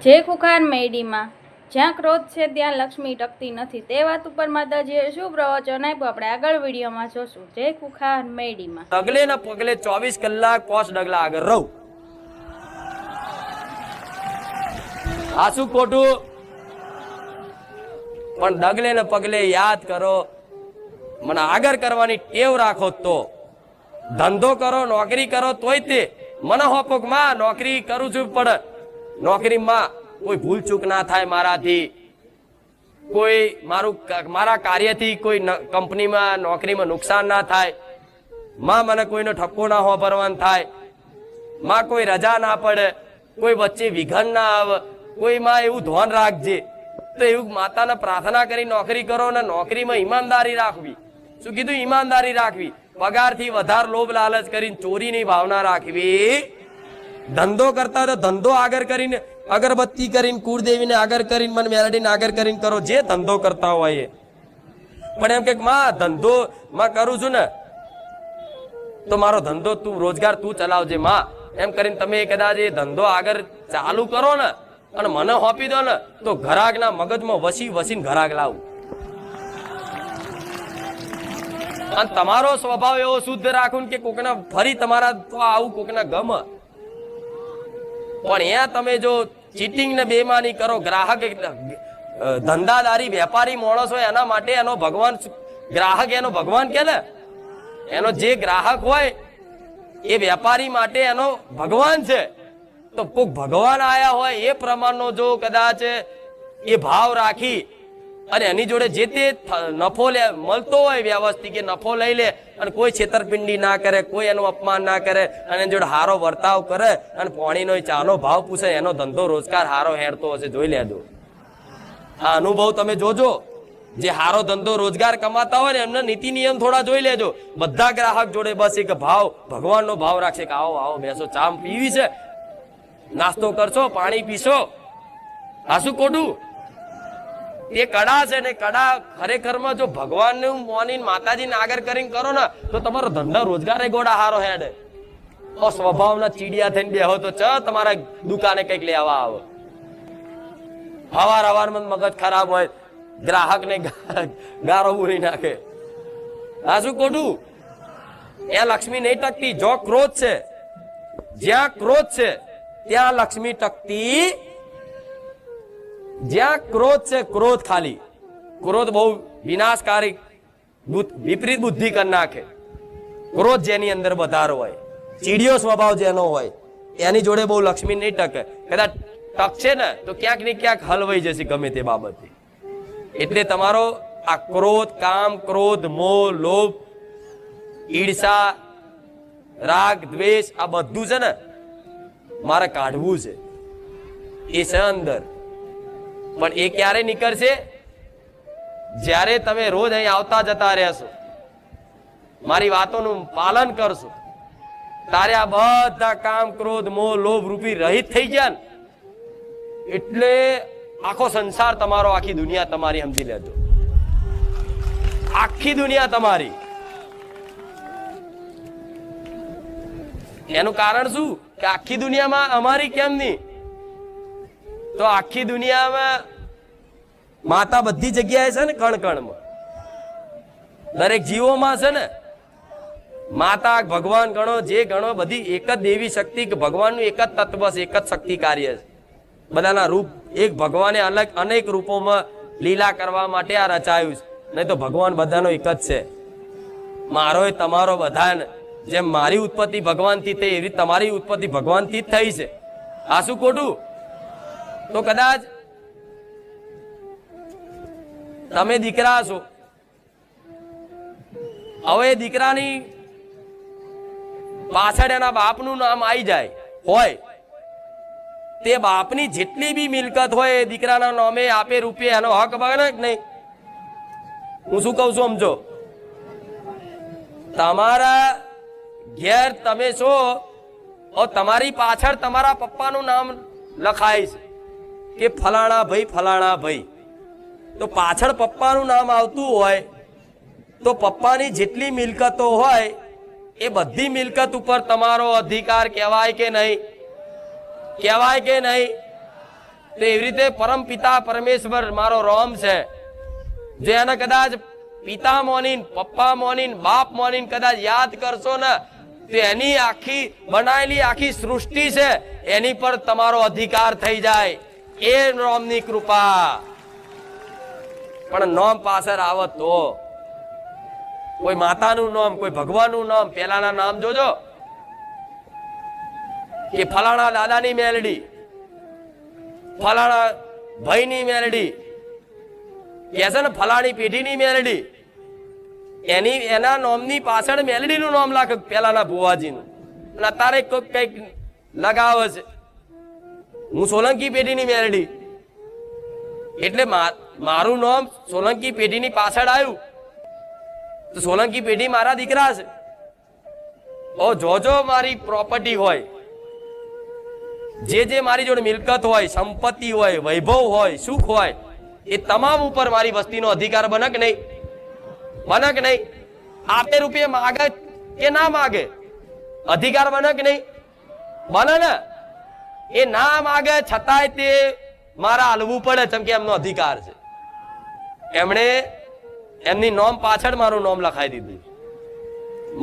જે કુખાર મેડીમાં જ્યાં ક્રોધ છે ત્યાં લક્ષ્મી ટકતી નથી, તે વાત ઉપર માતાજીએ શું પ્રવચન આપ્યું આપણે આગળ વિડીયોમાં જોશું. જે કુખાર મેડીમાં ડગલે ને પગલે 24 કલાક 5 ડગલા આગળ રહું. આ શું ખોટું? પણ ડગલે ને પગલે યાદ કરો, મને આગળ કરવાની ટેવ રાખો. તો ધંધો કરો, નોકરી કરો, તોય તે મને હોપોક માં નોકરી કરું છું, પણ નોકરીમાં કોઈ ભૂલ ચૂક ના થાય મારાથી, કોઈ મારા કાર્યથી કોઈ કંપનીમાં નોકરીમાં નુકસાન ના થાય, માં મને કોઈનો ઠપકો ના વાપરવાનું થાય, માં કોઈ રજા ના પડે, કોઈ વચ્ચે વિઘન ના આવે, કોઈ માં એવું ધ્યાન રાખજે. તો એવું માતાને પ્રાર્થના કરી નોકરી કરો ને નોકરીમાં ઈમાનદારી રાખવી. શું કીધું? ઈમાનદારી રાખવી. પગારથી વધારે લોભ લાલચ કરીને ચોરીની ભાવના રાખવી. ધંધો કરતા તો ધંધો આગળ કરીને, અગરબત્તી કરીને, કુળદેવીને આગળ કરીને, મને મેલડીને આગળ કરીને કરો, જે ધંધો કરતા હોય એ. પણ એમ કે માં ધંધો માં કરું છું ને, તો મારો ધંધો તું રોજગાર તું ચલાવજે માં, એમ કરીને તમે કદાચ એ ધંધો આગળ ચાલુ કરો ને અને મને હોપી દો ને, તો ઘરાકના મગજમાં વસીને ઘરાક લાવું. અને તમારો સ્વભાવ એવો શુદ્ધ રાખું કે કોકના ફરી તમારા તો આવું કોકના ગમ. પણ અહીંયા તમે જો ચીટિંગ ને બેમાની કરો, ગ્રાહક ધંધાદારી વેપારી માણસ હોય એના માટે એનો ભગવાન, ગ્રાહક એનો ભગવાન કે ને, એનો જે ગ્રાહક હોય એ વેપારી માટે એનો ભગવાન છે. તો કોક ભગવાન આયા હોય એ પ્રમાણનો જો કદાચ એ ભાવ રાખી અને એની જોડે જે તે નફો મળતો હોય વ્યવસ્થિત, કે નફો લઈ લે અને કોઈ છેતરપિંડી ના કરે, કોઈ એનું અપમાન ના કરે અને એની જોડે હારો વર્તાવ કરે અને પાણીનો ચાનો ભાવ પૂછે, એનો ધંધો રોજગાર હારો હેડતો હશે. જોઈ લેજો આ અનુભવ, તમે જોજો. જે હારો ધંધો રોજગાર કમાતા હોય ને એમના નીતિ નિયમ થોડા જોઈ લેજો. બધા ગ્રાહક જોડે બસ એક ભાવ, ભગવાનનો ભાવ રાખશે કે આવો આવો બેસો, ચા પીવી છે, નાસ્તો કરશો, પાણી પીશો. આ શું ખોટું? એ કડા છે ને, કડા ખરેખરમાં જો ભગવાનને મોનીને માતાજીને આગળ કરીને કરો ને, તો તમારો ધંધા રોજગાર ગોડા હારો હેડે. સ્વભાવના ચીડિયા થઈને બેહો તો તમારા દુકાને કઈક લેવા આવો. હવારમાં મગજ ખરાબ હોય, ગ્રાહક ને ગારો બોલી નાખે. આ શું ખોટું? ત્યાં લક્ષ્મી નહીં ટકતી. જો ક્રોધ છે, જ્યાં ક્રોધ છે ત્યાં લક્ષ્મી ટકતી. જ્યાં ક્રોધ છે, ક્રોધ ખાલી, ક્રોધ બહુ વિનાશકારી, વિપરીત બુદ્ધિ કરી નાખે. ક્રોધ જેની અંદર વધારો હોય, ચીડિયો સ્વભાવ જેનો હોય, એની જોડે બહુ લક્ષ્મી નહીં ટકે. કદાચ ટકશે ને તો ક્યાંક ને ક્યાંક હલવાઈ જશે ગમે તે બાબતે. એટલે તમારો આ ક્રોધ, કામ, ક્રોધ, મોહ, લોભ, ઈર્ષા, રાગ, દ્વેષ, આ બધું છે ને મારે કાઢવું છે. એ છે અંદર. પણ એ ક્યારે નીકળશે? જ્યારે તમે રોજ અહીં આવતા જતા રહેશો, મારી વાતોનું પાલન કરશો, તારે આ બધા કામ, ક્રોધ, મોહ, લોભ રૂપી રહિત થઈ ગયા ને, એટલે આખો સંસાર તમારો, આખી દુનિયા તમારી, સમજી લેજો. આખી દુનિયા તમારી. એનું કારણ શું? કે આખી દુનિયામાં અમારી કેમ નહીં? તો આખી દુનિયામાં માતા બધી જગ્યાએ છે ને, કણ કણમાં, દરેક જીવોમાં છે ને માતા. ભગવાન ગણો, જે ગણો, બધી એક જ દેવી શક્તિ, કે ભગવાનનું એક જ તત્વ છે, એક જ શક્તિ કાર્ય છે. બધાના રૂપ એક. ભગવાને અલગ અનેક રૂપોમાં લીલા કરવા માટે આ રચાયું છે. નહીં તો ભગવાન બધાનો એક જ છે. મારો એ તમારો બધાને, જેમ મારી ઉત્પત્તિ ભગવાનથી થઈ એવી તમારી ઉત્પત્તિ ભગવાનથી જ થઈ છે. આ શું ખોટું? તો કદાચ તમે દીકરા છો, હવે દીકરાની પાછળ એના બાપનું નામ આવી જાય હોય, તે બાપની જેટલી બી મિલકત હોય એ દીકરાના નામે આપે રૂપિયા, એનો હક બને કે નહીં? હું શું કઉ છું સમજો. તમારા ઘેર તમે છો, તમારી પાછળ તમારા પપ્પાનું નામ લખાય છે કે ફલાણા ભાઈ, ફલાણા ભાઈ. તો પાછળ પપ્પાનું નામ આવતું હોય તો પપ્પાની જેટલી મિલકતો હોય એ બધી મિલકત ઉપર તમારો અધિકાર કહેવાય કે નહીં? કહેવાય કે નહીં? તો એવી રીતે પરમ પિતા પરમેશ્વર મારો રોમ છે, જે એને કદાચ પિતા મોની, પપ્પા મોની, બાપ મોની કદાચ યાદ કરશો ને તો એની આખી બનાયેલી આખી સૃષ્ટિ છે એની પર તમારો અધિકાર થઈ જાય, એ નોમની કૃપા. પણ નોમ પાછળ આવે તો કોઈ માતાનું નામ, કોઈ ભગવાનનું નામ, પેલાના નામ જોજો કે ફલાણા દાદાની મેલડી, ફલાણા ભાઈની મેલડી, કે છે ને ફલાણી પેઢીની મેલડી, એના નામની પાછળ મેલડીનું નામ લાગે પેલાના ભુવાજીનું, અને અત્યારે કઈક લગાવે છે હું સોલંકી પેઢીની મેલડી, એટલે મારું નામ સોલંકી પેઢીની પાછળ આવ્યું તો સોલંકી પેઢી મારા દીકરા છે. ઓ જોજો મારી પ્રોપર્ટી હોય, જે મારી જોડે મિલકત હોય, સંપત્તિ હોય, વૈભવ હોય, સુખ હોય, એ તમામ ઉપર મારી વસ્તીનો અધિકાર બને કે નહીં? બને કે નહીં? આપે રૂપિયે માગે કે ના માગે, અધિકાર બને કે નહીં? બને ને. એ ના માગે છતાંય તે મારા હાલવું પડે, કેમ કે એમનો અધિકાર છે. એમણે એમની નોમ પાછળ મારું નામ લખાઈ દીધું.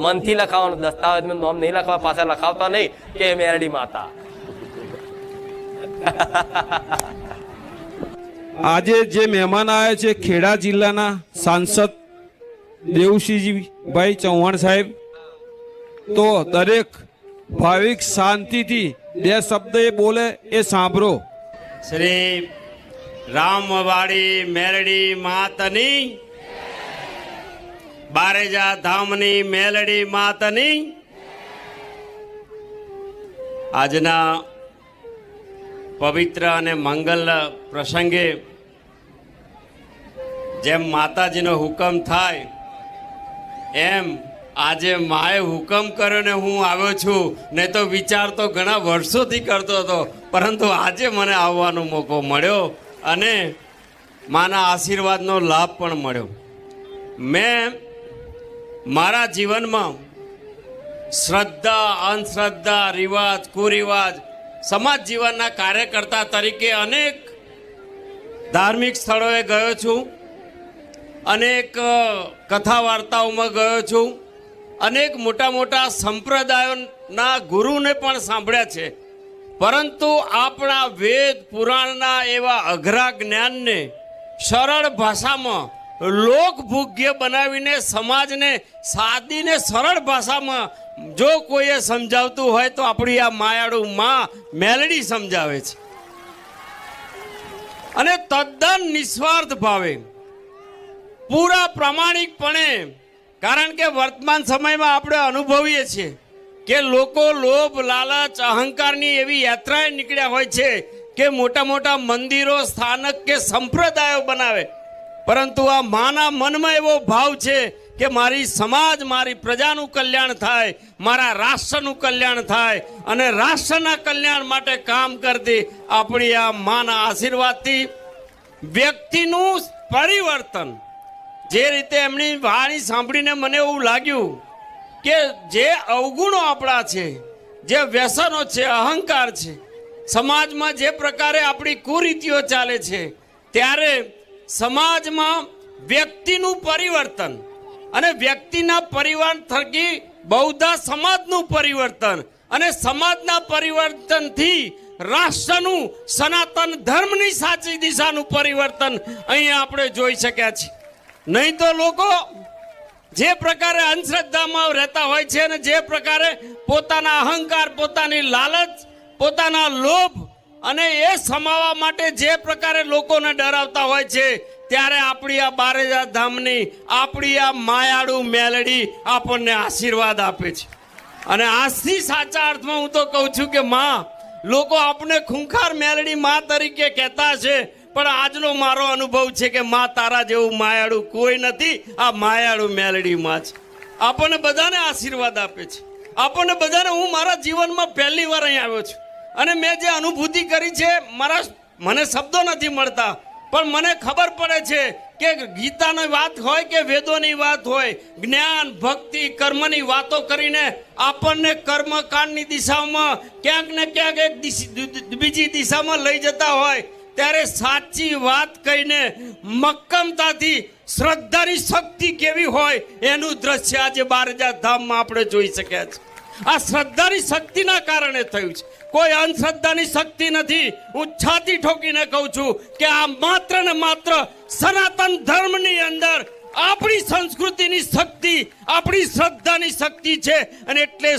મનથી લખાવાનું, દસ્તાવેજમાં નામ નહીં લખવા, પાછળ લખાવતા નહીં કે મેરડી માતા. આજે જે મહેમાન આવ્યા છે ખેડા જિલ્લાના સાંસદ દેવસિંહજીભાઈ ચૌહાણ સાહેબ, તો દરેક ભાવિક શાંતિથી બે શબ્દ એ બોલે એ સાંભળો. શ્રી રામવાડી મેલડી માતની, બારેજા ધામની મેલડી માતની. આજના પવિત્ર અને મંગલ પ્રસંગે જેમ માતાજીનો હુકમ થાય એમ આજે માએ હુકમ કર્યો ને હું આવ્યો છું. નહીં તો વિચાર તો ઘણા વર્ષોથી કરતો હતો, પરંતુ આજે મને આવવાનો મોકો મળ્યો અને માના આશીર્વાદનો લાભ પણ મળ્યો. મેં મારા જીવનમાં શ્રદ્ધા, અંધશ્રદ્ધા, રિવાજ, કુરિવાજ, સમાજ જીવનના કાર્યકર્તા તરીકે અનેક ધાર્મિક સ્થળોએ ગયો છું, અનેક કથા વાર્તાઓમાં ગયો છું, અનેક મોટા મોટા સંપ્રદાયોના ગુરુને પણ સાંભળ્યા છે. પરંતુ આપણા વેદ પુરાણના એવા અઘરા જ્ઞાનને સરળ ભાષામાં લોકભોગ્ય બનાવીને સમાજને સાદીને સરળ ભાષામાં જો કોઈએ સમજાવતું હોય તો આપણી આ માયાળુ માં મેલડી સમજાવે છે. અને તદ્દન નિસ્વાર્થ ભાવે, પૂરા પ્રામાણિકપણે. કારણ કે વર્તમાન સમયમાં આપણે અનુભવીએ છીએ કે લોકો લોભ, લાલચ, અહંકારની એવી યાત્રાએ નીકળ્યા હોય છે કે મોટા મોટા મંદિરો, સ્થાનક કે સંપ્રદાયો બનાવે. પરંતુ આ માના મનમાં એવો ભાવ છે કે મારી સમાજ, મારી પ્રજાનું કલ્યાણ થાય, મારા રાષ્ટ્રનું કલ્યાણ થાય, અને રાષ્ટ્રના કલ્યાણ માટે કામ કરતી આપણી આ માના આશીર્વાદથી વ્યક્તિનું પરિવર્તન. જે રીતે એમની વાણી સાંભળીને મને એવું લાગ્યું કે જે અવગુણો આપણા છે, જે વ્યસનો છે, અહંકાર છે, સમાજમાં જે પ્રકારે આપણી કુરીતિઓ ચાલે છે, ત્યારે સમાજમાં વ્યક્તિનું પરિવર્તન અને વ્યક્તિના પરિવર્તન થકી બૌદ્ધ સમાજનું પરિવર્તન અને સમાજના પરિવર્તનથી રાષ્ટ્રનું, સનાતન ધર્મની સાચી દિશાનું પરિવર્તન અહીંયા આપણે જોઈ શક્યા છીએ. નહીં તો લોકો જે પ્રકારે અંધશ્રદ્ધામાં રહેતા હોય છે અને જે પ્રકારે પોતાના અહંકાર, પોતાની લાલચ, પોતાના લોભ અને એ સમાવવા માટે જે પ્રકારે લોકોને ડરાવતા હોય છે, ત્યારે આપણી આ બારેજા ધામની, આપણી આ માયાળુ મેલડી આપણને આશીર્વાદ આપે છે. અને આજથી સાચા અર્થમાં હું તો કહું છું કે માં, લોકો આપણે ખૂંખાર મેલડી માં તરીકે કહેતા છે, પણ આજનો મારો અનુભવ છે કે માં તારા જેવું માયાળુ કોઈ નથી. આ માયાળુ મેલડી માં છે, આપણને બધાને આશીર્વાદ આપે છે. આપણને બધાને, હું મારા જીવનમાં પહેલી વાર અહીં આવ્યો છું અને મેં જે અનુભૂતિ કરી છે, મને શબ્દો નથી મળતા, પણ મને ખબર પડે છે કે ગીતાની વાત હોય કે વેદોની વાત હોય, જ્ઞાન, ભક્તિ, કર્મની વાતો કરીને આપણને કર્મકાંડની દિશામાં ક્યાંક ને ક્યાંક એક બીજી દિશામાં લઈ જતા હોય. ત્યારે સાચી વાત કહીને મક્કમતાથી શ્રદ્ધાની શક્તિ કેવી હોય એનું દ્રશ્ય આજે બારજા ધામમાં આપણે જોઈ શક્યા છે. આ શ્રદ્ધાની શક્તિના કારણે થયું છે, કોઈ અંધશ્રદ્ધાની શક્તિ નથી. હું છાતી ઠોકીને કહું છું કે આ માત્ર ને માત્ર સનાતન ધર્મની અંદર આપણી સંસ્કૃતિની શક્તિ, આપણી શ્રદ્ધાની શક્તિ છે. અને એટલે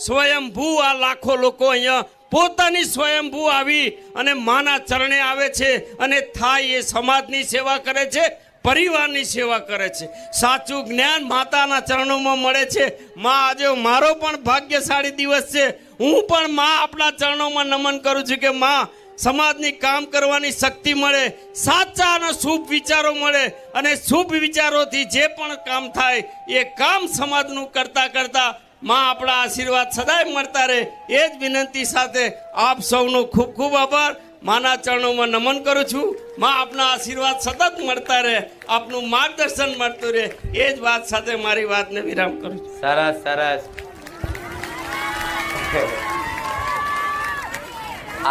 સ્વયંભૂ આ લાખો લોકો અહીંયા પોતાની સ્વયંભૂ આવી અને માના ચરણે આવે છે અને થાય એ સમાજની સેવા કરે છે, પરિવારની સેવા કરે છે. સાચું જ્ઞાન માતાના ચરણોમાં મળે છે. માં, આજે મારો પણ ભાગ્યશાળી દિવસ છે. હું પણ માં આપણા ચરણોમાં નમન કરું છું કે માં, સમાજની કામ કરવાની શક્તિ મળે, સાચા અને શુભ વિચારો મળે, અને શુભ વિચારોથી જે પણ કામ થાય એ કામ સમાજનું કરતા કરતા માં આપણા આશીર્વાદ સદાય મળતા રહે. એ જ વિનંતી સાથે આપ સૌનો ખૂબ ખૂબ આભાર. માના ચરણોમાં નમન કરું છું. માં આપના આશીર્વાદ સતત મળતા રહે, આપનું માર્ગદર્શન મળતું રહે. એ જ વાત સાથે મારી વાતને વિરામ કરું છું. સરસ સરસ.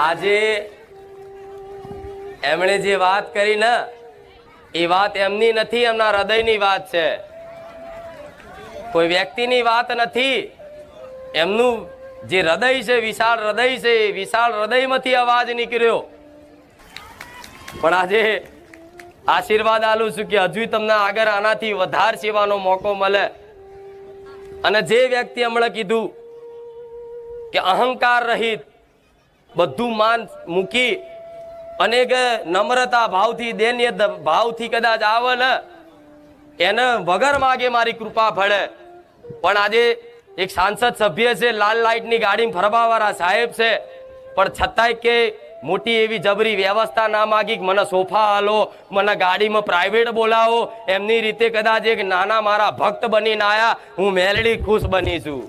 આજે એમણે જે વાત કરી ને એ વાત એમની નથી, એમના હૃદયની વાત છે. કોઈ વ્યક્તિની વાત નથી. એમનું જે હૃદય છે, વિશાળ હૃદય છે, એ વિશાળ હૃદયમાંથી અવાજ નીકળ્યો. પણ આજે આશીર્વાદ આલું છું કે હજુ તમને આગળ આનાથી વધારે સેવાનો મોકો મળે. અને જે વ્યક્તિ હમણાં કીધું કે અહંકાર રહિત બધું માન મૂકી અને નમ્રતા ભાવથી, દૈન્ય ભાવથી કદાચ આવે ને, એને વગર માગે મારી કૃપા ફળે. પણ આજે એક સાંસદ સભ્ય છે, લાલ લાઇટની ગાડીમાં ફરવાવાળા સાહેબ છે, પણ છતાંય કે મોટી એવી જબરી વ્યવસ્થા ના માગી કે મને સોફા હાલો, મને ગાડીમાં પ્રાઇવેટ બોલાવો. એમની રીતે કદાચ એક નાના મારા ભક્ત બનીને આયા, હું મેલડી ખુશ બની છું.